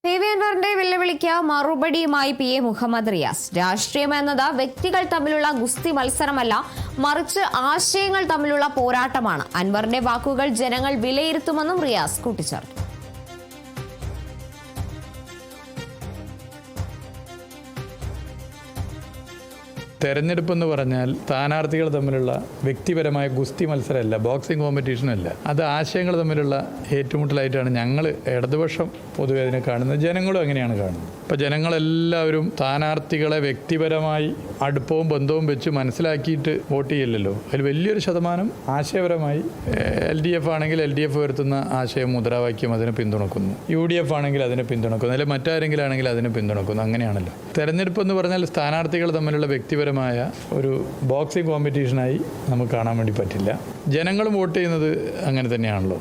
PV. അൻവറിന്റെ വെല്ലുവിളിക്ക് മറുപടിയുമായി PA. Muhammad Riyas. രാഷ്ട്രീയം എന്നത് വ്യക്തികൾ തമ്മിലുള്ള ഗുസ്തി മത്സരമല്ല, മറിച്ച് ആശയങ്ങൾ തമ്മിലുള്ള പോരാട്ടമാണ്. അൻവറിന്റെ വാക്കുകൾ ജനങ്ങൾ വിലയിരുത്തുമെന്നും റിയാസ് കൂട്ടിച്ചേർത്തു. തെരഞ്ഞെടുപ്പെന്ന് പറഞ്ഞാൽ സ്ഥാനാർത്ഥികൾ തമ്മിലുള്ള വ്യക്തിപരമായ ഗുസ്തി മത്സരമല്ല, ബോക്സിംഗ് കോമ്പറ്റീഷനല്ല. അത് ആശയങ്ങൾ തമ്മിലുള്ള ഏറ്റുമുട്ടലായിട്ടാണ് ഞങ്ങൾ ഇടതുപക്ഷം പൊതുവെ അതിനെ കാണുന്നത്. ജനങ്ങളും അങ്ങനെയാണ് കാണുന്നത്. ഇപ്പോൾ ജനങ്ങളെല്ലാവരും സ്ഥാനാർത്ഥികളെ വ്യക്തിപരമായി അടുപ്പവും ബന്ധവും വെച്ച് മനസ്സിലാക്കിയിട്ട് വോട്ട് ചെയ്യില്ലല്ലോ. അതിൽ വലിയൊരു ശതമാനം ആശയപരമായി LDF ആണെങ്കിൽ LDF വരുത്തുന്ന ആശയം മുദ്രാവാക്യം അതിനെ പിന്തുണക്കുന്നു, UDF ആണെങ്കിൽ അതിനെ പിന്തുണക്കുന്നു, അല്ലെങ്കിൽ മറ്റാരെങ്കിലും ആണെങ്കിൽ അതിനെ പിന്തുണക്കുന്നു. അങ്ങനെയാണല്ലോ തെരഞ്ഞെടുപ്പ് എന്ന് പറഞ്ഞാൽ. സ്ഥാനാർത്ഥികൾ തമ്മിലുള്ള വ്യക്തിപരമായ ഒരു ബോക്സിംഗ് കോമ്പറ്റീഷനായി നമുക്ക് കാണാൻ വേണ്ടി പറ്റില്ല. ജനങ്ങളും വോട്ട് ചെയ്യുന്നത് അങ്ങനെ തന്നെയാണല്ലോ.